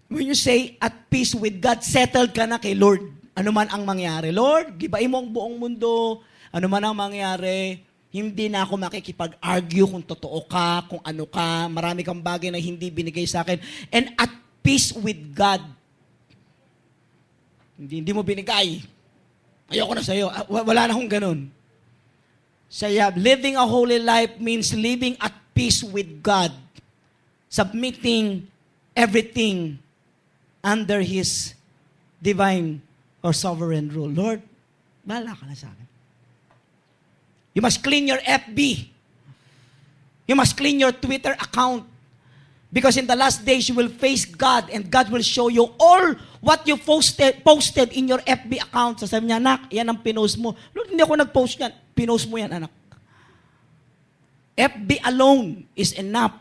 When you say, at peace with God, settled ka na kay Lord. Ano man ang mangyari. Lord, gibain mo ang buong mundo. Ano man ang mangyari, hindi na ako makikipag-argue kung totoo ka, kung ano ka. Marami kang bagay na hindi binigay sa akin. And at peace with God. Hindi mo binigay. Ayoko na sa'yo. Wala na akong ganun. Saya, living a holy life means living at peace with God. Submitting everything under His divine or sovereign rule. Lord, bahala ka na sa akin. You must clean your FB. You must clean your Twitter account. Because in the last days, you will face God and God will show you all what you posted in your FB account. Sasabi niya, anak, yan ang pinost mo. Lord, hindi ako nag-post yan. Pinost mo yan, anak. FB alone is enough.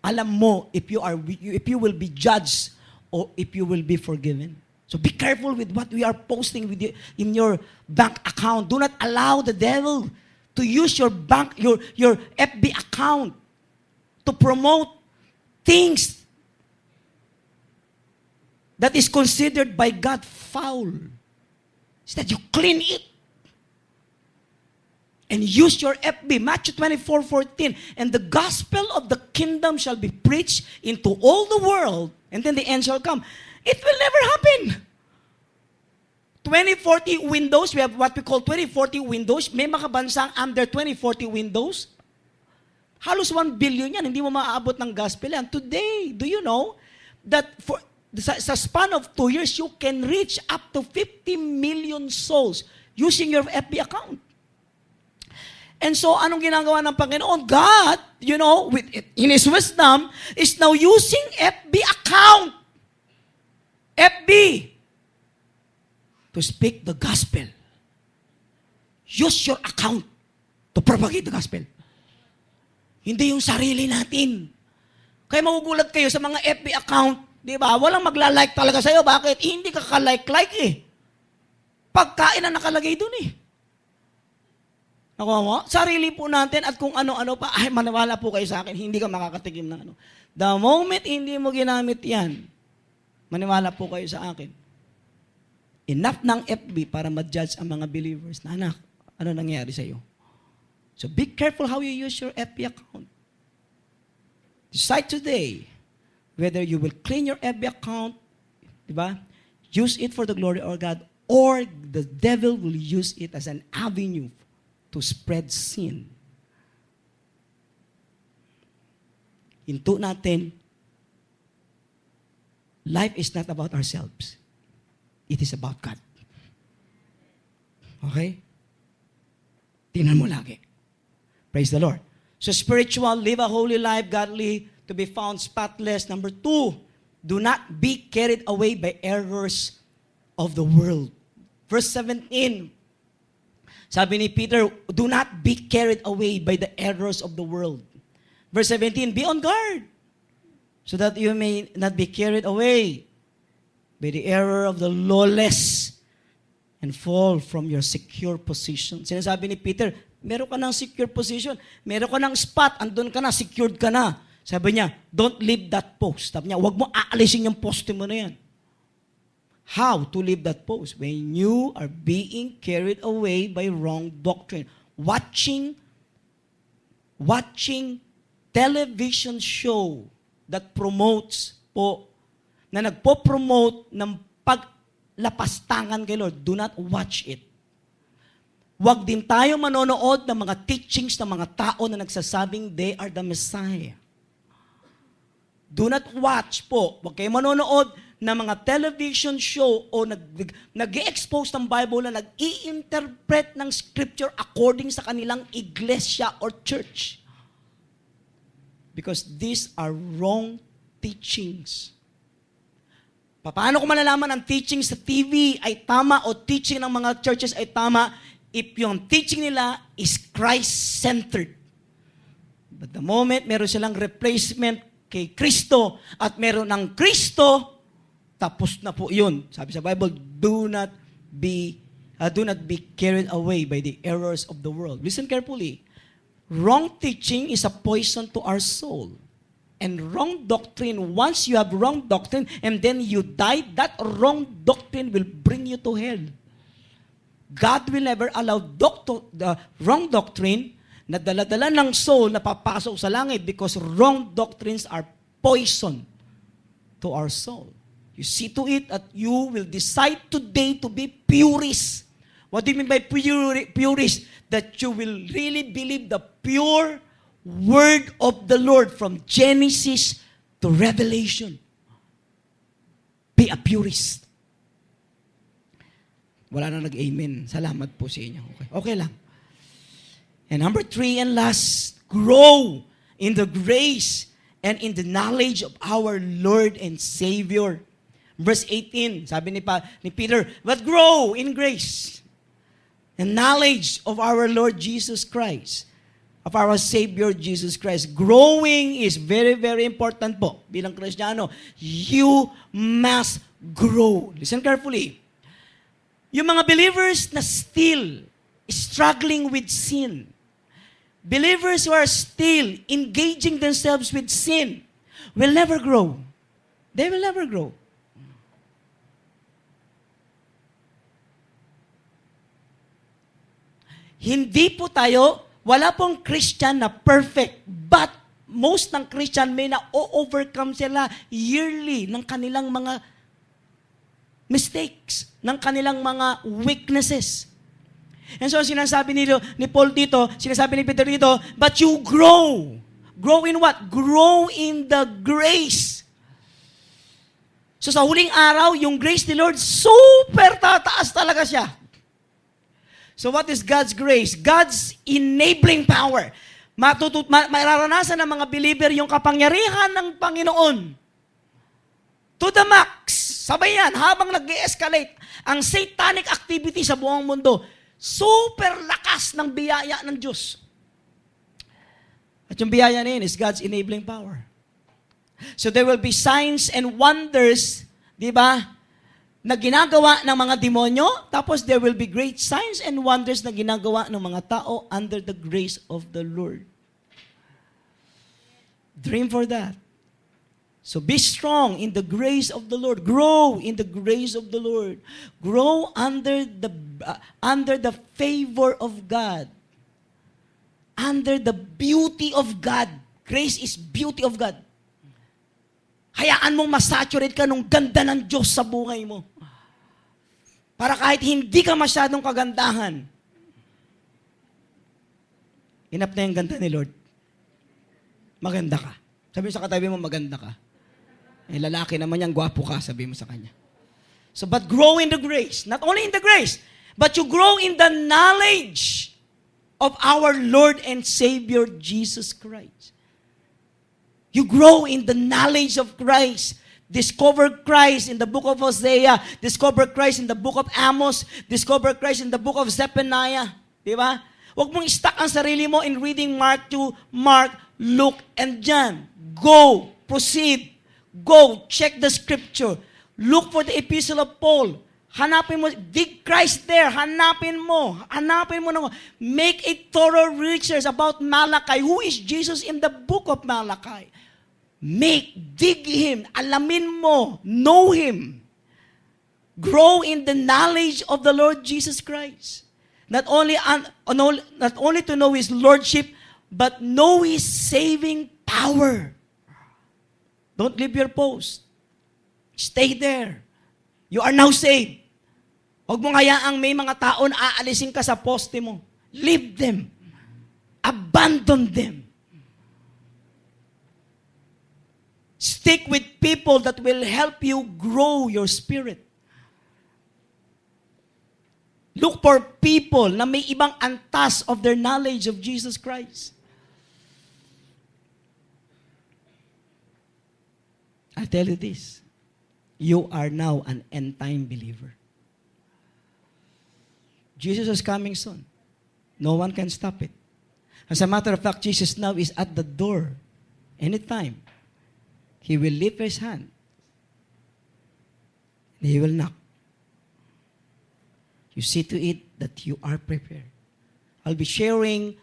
Alam mo if you will be judged or if you will be forgiven. So be careful with what we are posting in your bank account. Do not allow the devil to use your FB account to promote things that is considered by God foul. Instead, you clean it. And use your FB. Matthew 24:14. And the gospel of the kingdom shall be preached into all the world. And then the end shall come. It will never happen. 2040 Windows, we have what we call 2040 Windows. May mga bansang under 2040 Windows. Halos 1 billion yan. Hindi mo maaabot ng gospel yan. Today, do you know that sa span of 2 years, you can reach up to 50 million souls using your FB account. And so, anong ginagawa ng Panginoon? God, in His wisdom, is now using FB account. FB. To speak the gospel. Use your account to propagate the gospel. Hindi yung sarili natin. Kaya magugulat kayo sa mga FB account, di ba? Walang magla-like talaga sa'yo. Bakit? Hindi ka ka-like eh. Pagkain na nakalagay dun eh. Nakuha mo? Sarili po natin at kung ano-ano pa, ay maniwala po kayo sa akin, hindi ka makakatikim ng ano. The moment hindi mo ginamit yan, maniwala po kayo sa akin. Enough ng FB para ma-judge ang mga believers na, anak, ano nangyari sa'yo? So be careful how you use your FB account. Decide today whether you will clean your FB account, diba? Use it for the glory of God, or the devil will use it as an avenue to spread sin. Hinto natin, life is not about ourselves. It is about God. Okay? Tingnan mo lagi. Praise the Lord. So spiritual, live a holy life, godly, to be found spotless. Number 2, do not be carried away by errors of the world. Verse 17, sabi ni Peter, do not be carried away by the errors of the world. Verse 17, be on guard, so that you may not be carried away by the error of the lawless and fall from your secure position. Sinasabi ni Peter, meron ka ng secure position, meron ka ng spot, andun ka na, secured ka na. Sabi niya, don't leave that post. Sabi niya, huwag mo aalisin yung poste mo na yan. How to leave that post? When you are being carried away by wrong doctrine. Watching television show that promotes po, na nagpo-promote ng paglapastangan kay Lord. Do not watch it. Huwag din tayo manonood ng mga teachings ng mga tao na nagsasabing they are the Messiah. Do not watch po. Huwag kayo manonood ng mga television show o nag-i-expose ng Bible na nag-i-interpret ng Scripture according sa kanilang iglesia or church. Because these are wrong teachings. Paano ko malalaman ang teaching sa TV ay tama o teaching ng mga churches ay tama if yung teaching nila is Christ-centered? But the moment meron silang replacement kay Kristo at meron ng Kristo, tapos na po yun. Sabi sa Bible, do not be carried away by the errors of the world. Listen carefully. Wrong teaching is a poison to our soul. And wrong doctrine, once you have wrong doctrine and then you die, that wrong doctrine will bring you to hell. God will never allow the wrong doctrine na dala-dala ng soul na papasok sa langit because wrong doctrines are poison to our soul. You see to it that you will decide today to be purist. What do you mean by purist? That you will really believe the pure word of the Lord from Genesis to Revelation. Be a purist. Wala na nag-amen. Salamat po sa inyo. Okay lang. And number 3 and last, grow in the grace and in the knowledge of our Lord and Savior. Verse 18, sabi ni Peter, but grow in grace and knowledge of our Lord Jesus Christ, of our Savior Jesus Christ. Growing is very, very important po. Bilang Kristiyano, you must grow. Listen carefully. Yung mga believers na still struggling with sin, believers who are still engaging themselves with sin, will never grow. They will never grow. Hindi po tayo, wala pong Christian na perfect, but most ng Christian may na-overcome sila yearly ng kanilang mga mistakes, ng kanilang mga weaknesses. And so sinasabi ni Paul dito, sinasabi ni Peter dito, but you grow. Grow in what? Grow in the grace. So sa huling araw, yung grace ni Lord, super tataas talaga siya. So what is God's grace? God's enabling power. Mararanasan ng mga believer yung kapangyarihan ng Panginoon. To the max. Sabay yan, habang nag-escalate ang satanic activity sa buong mundo, super lakas ng biyaya ng Diyos. At yung biyaya na yun is God's enabling power. So there will be signs and wonders, di ba, na ginagawa ng mga demonyo, tapos there will be great signs and wonders na ginagawa ng mga tao under the grace of the Lord. Dream for that. So be strong in the grace of the Lord. Grow in the grace of the Lord. Grow under the favor of God. Under the beauty of God. Grace is beauty of God. Hayaan mong masaturate ka nung ganda ng Diyos sa buhay mo. Para kahit hindi ka masyadong kagandahan, enough na yung ganda ni Lord. Maganda ka. Sabi mo sa katabi mo, maganda ka. Eh, lalaki naman yan, gwapo ka, sabi mo sa kanya. So, but grow in the grace. Not only in the grace, but you grow in the knowledge of our Lord and Savior, Jesus Christ. You grow in the knowledge of Christ. Discover Christ in the book of Hosea. Discover Christ in the book of Amos. Discover Christ in the book of Zephaniah. Di ba? Huwag mong stuck ang sarili mo in reading Mark 2, Mark, Luke, and John. Go. Proceed. Go. Check the scripture. Look for the epistle of Paul. Hanapin mo. Dig Christ there. Hanapin mo. Hanapin mo na mo. Make a thorough research about Malachi. Who is Jesus in the book of Malachi? Dig Him, alamin mo, know Him. Grow in the knowledge of the Lord Jesus Christ. Not only to know His Lordship, but know His saving power. Don't leave your post. Stay there. You are now saved. Huwag mong hayaang may mga tao na aalisin ka sa poste mo. Leave them. Abandon them. Stick with people that will help you grow your spirit. Look for people na may ibang antas of their knowledge of Jesus Christ. I tell you this, you are now an end-time believer. Jesus is coming soon. No one can stop it. As a matter of fact, Jesus now is at the door. Anytime. He will lift His hand. And He will knock. You see to it that you are prepared. I'll be sharing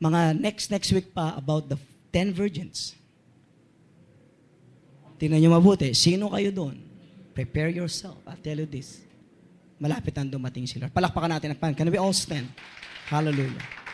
mga next week pa about the 10 virgins. Tingnan nyo mabuti, sino kayo doon? Prepare yourself. I'll tell you this. Malapit ang dumating si Lord. Palakpakan natin ang Panginoon. Can we all stand? Hallelujah.